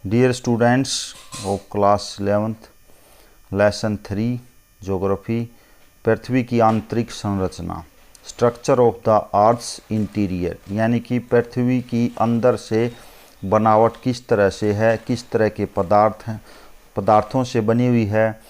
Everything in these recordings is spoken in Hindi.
Dear students of class 11th, lesson 3 geography, पृथ्वी की आंतरिक संरचना, structure of the earth's interior, यानी कि पृथ्वी की अंदर से बनावट किस तरह से है, किस तरह के पदार्थों से बनी हुई है,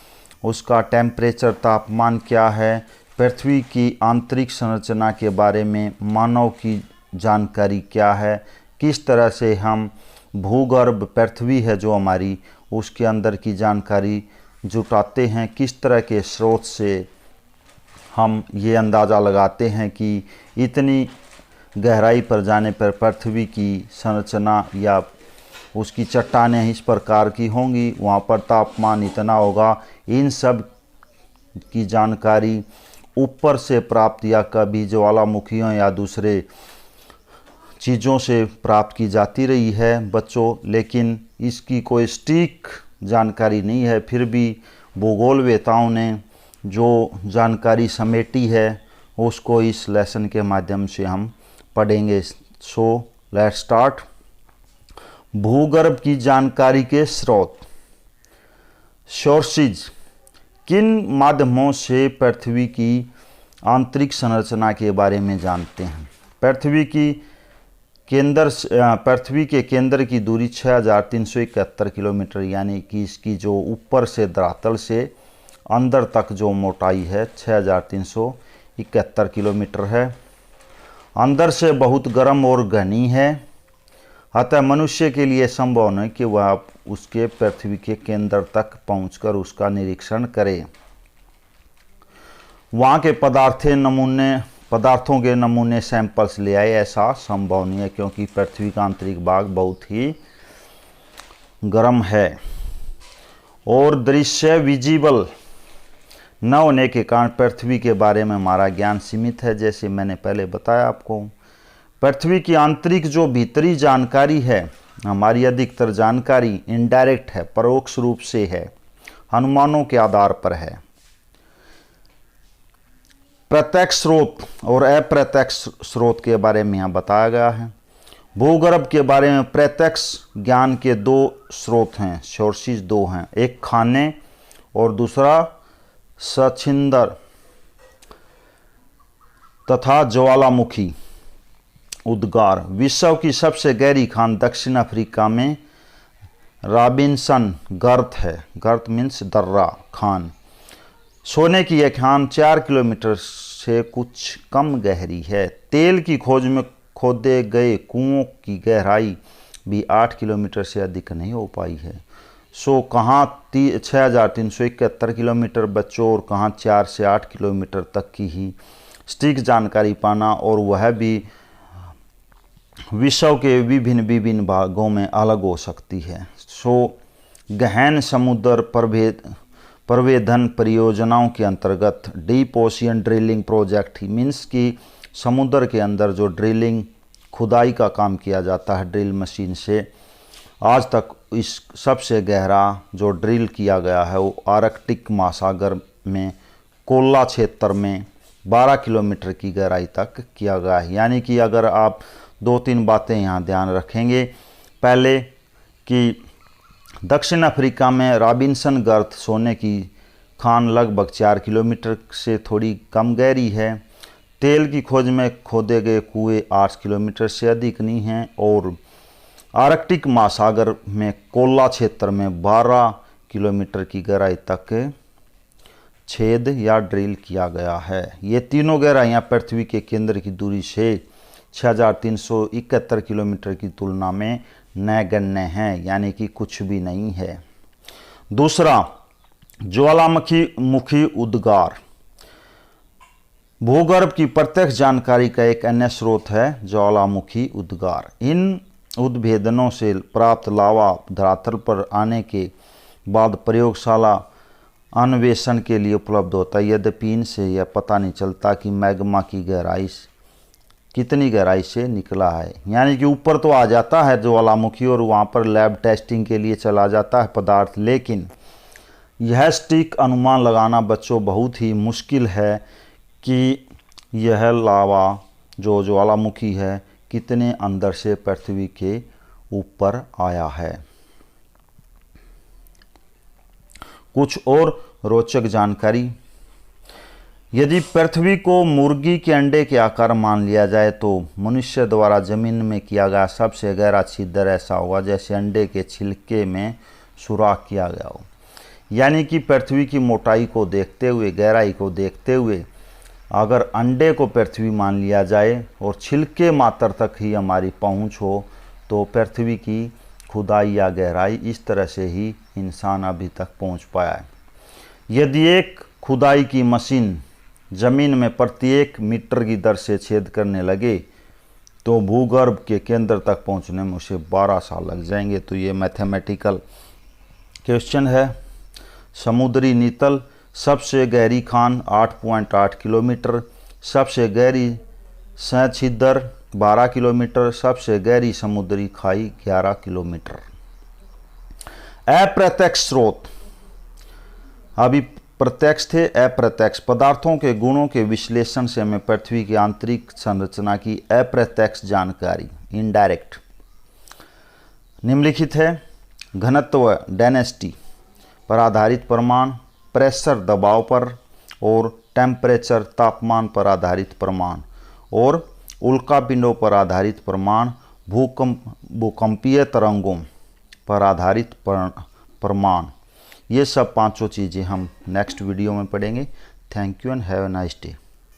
उसका टेम्परेचर तापमान क्या है, पृथ्वी की आंतरिक संरचना के बारे में मानव की जानकारी क्या है, किस तरह से हम भूगर्भ पृथ्वी है जो हमारी, उसके अंदर की जानकारी जुटाते हैं, किस तरह के स्रोत से हम ये अंदाज़ा लगाते हैं कि इतनी गहराई पर जाने पर पृथ्वी की संरचना या उसकी चट्टानें इस प्रकार की होंगी, वहाँ पर तापमान इतना होगा। इन सब की जानकारी ऊपर से प्राप्त या कभी ज्वालामुखियों या दूसरे चीज़ों से प्राप्त की जाती रही है बच्चों, लेकिन इसकी कोई सटीक जानकारी नहीं है। फिर भी भूगोलवेताओं ने जो जानकारी समेटी है उसको इस लेसन के माध्यम से हम पढ़ेंगे। So let's start. भूगर्भ की जानकारी के स्रोत, सोर्सेज। किन माध्यमों से पृथ्वी की आंतरिक संरचना के बारे में जानते हैं? पृथ्वी के केंद्र की दूरी 6371 किलोमीटर, यानी कि इसकी जो ऊपर से धरातल से अंदर तक जो मोटाई है 6371 किलोमीटर है। अंदर से बहुत गर्म और घनी है, अतः मनुष्य के लिए संभव नहीं कि वह उसके पृथ्वी के केंद्र तक पहुंचकर उसका निरीक्षण करे। वहाँ के पदार्थों के नमूने सैंपल्स ले आए, ऐसा संभव नहीं है क्योंकि पृथ्वी का आंतरिक भाग बहुत ही गर्म है और दृश्य विजिबल न होने के कारण पृथ्वी के बारे में हमारा ज्ञान सीमित है। जैसे मैंने पहले बताया आपको, पृथ्वी की आंतरिक जो भीतरी जानकारी है, हमारी अधिकतर जानकारी इनडायरेक्ट है, परोक्ष रूप से है, अनुमानों के आधार पर है। प्रत्यक्ष स्रोत और अप्रत्यक्ष स्रोत के बारे में यहाँ बताया गया है। भूगर्भ के बारे में प्रत्यक्ष ज्ञान के दो स्रोत हैं, सोर्सेज दो हैं, एक खाने और दूसरा सछिंदर तथा ज्वालामुखी उद्गार। विश्व की सबसे गहरी खान दक्षिण अफ्रीका में रॉबिन्सन गर्त है। गर्त मीन्स दर्रा खान। सोने की यह खान 4 किलोमीटर से कुछ कम गहरी है। तेल की खोज में खोदे गए कुओं की गहराई भी 8 किलोमीटर से अधिक नहीं हो पाई है। सो कहाँ 6371 किलोमीटर बच्चों और कहाँ 4 से 8 किलोमीटर तक की ही सटीक जानकारी पाना, और वह भी विश्व के विभिन्न भागों में अलग हो सकती है। सो गहन समुद्र प्रवेधन परियोजनाओं के अंतर्गत डीप ओशियन ड्रिलिंग प्रोजेक्ट ही मीन्स कि समुद्र के अंदर जो ड्रिलिंग खुदाई का काम किया जाता है ड्रिल मशीन से, आज तक इस सबसे गहरा जो ड्रिल किया गया है वो आर्कटिक महासागर में कोल्ला क्षेत्र में 12 किलोमीटर की गहराई तक किया गया है। यानी कि अगर आप 2-3 बातें यहाँ ध्यान रखेंगे, पहले कि दक्षिण अफ्रीका में रॉबिन्सन गर्त सोने की खान लगभग 4 किलोमीटर से थोड़ी कम गहरी है। तेल की खोज में खोदे गए कुएं 8 किलोमीटर से अधिक नहीं हैं, और आर्कटिक महासागर में कोल्ला क्षेत्र में 12 किलोमीटर की गहराई तक छेद या ड्रिल किया गया है। ये तीनों गहराइयाँ पृथ्वी के केंद्र की दूरी से 6371 किलोमीटर की तुलना में नगण्य हैं, यानी कि कुछ भी नहीं है। दूसरा, ज्वालामुखी उद्गार। भूगर्भ की प्रत्यक्ष जानकारी का एक अन्य स्रोत है ज्वालामुखी उद्गार। इन उद्भेदनों से प्राप्त लावा धरातल पर आने के बाद प्रयोगशाला अन्वेषण के लिए उपलब्ध होता है। यद्यपि इनसे यह पता नहीं चलता कि मैग्मा की गहराई कितनी गहराई से निकला है, यानी कि ऊपर तो आ जाता है ज्वालामुखी और वहाँ पर लैब टेस्टिंग के लिए चला जाता है पदार्थ, लेकिन यह सटीक अनुमान लगाना बच्चों बहुत ही मुश्किल है कि यह लावा जो ज्वालामुखी है कितने अंदर से पृथ्वी के ऊपर आया है। कुछ और रोचक जानकारी। यदि पृथ्वी को मुर्गी के अंडे के आकार मान लिया जाए तो मनुष्य द्वारा जमीन में किया गया सबसे गहरा छिद्र ऐसा होगा जैसे अंडे के छिलके में सुराख किया गया हो। यानी कि पृथ्वी की मोटाई को देखते हुए, गहराई को देखते हुए अगर अंडे को पृथ्वी मान लिया जाए और छिलके मात्र तक ही हमारी पहुंच हो तो पृथ्वी की खुदाई या गहराई इस तरह से ही इंसान अभी तक पहुंच पाया है। यदि एक खुदाई की मशीन ज़मीन में प्रत्येक मीटर की दर से छेद करने लगे तो भूगर्भ के केंद्र तक पहुंचने में उसे 12 साल लग जाएंगे। तो ये मैथमेटिकल क्वेश्चन है। समुद्री नीतल सबसे गहरी खान 8.8 किलोमीटर, सबसे गहरी सछिद्र 12 किलोमीटर, सबसे गहरी समुद्री खाई 11 किलोमीटर। अप्रत्यक्ष स्रोत, अभी प्रत्यक्ष थे, अप्रत्यक्ष पदार्थों के गुणों के विश्लेषण से हमें पृथ्वी की आंतरिक संरचना की अप्रत्यक्ष जानकारी, इनडायरेक्ट, निम्नलिखित है। घनत्व डेंसिटी पर आधारित प्रमाण, प्रेशर दबाव पर और टेम्परेचर तापमान पर आधारित प्रमाण और उल्कापिंडों पर आधारित प्रमाण, भूकंपीय तरंगों पर आधारित प्रमाण। ये सब पांचों चीज़ें हम नेक्स्ट वीडियो में पढ़ेंगे। Thank you and have a nice day.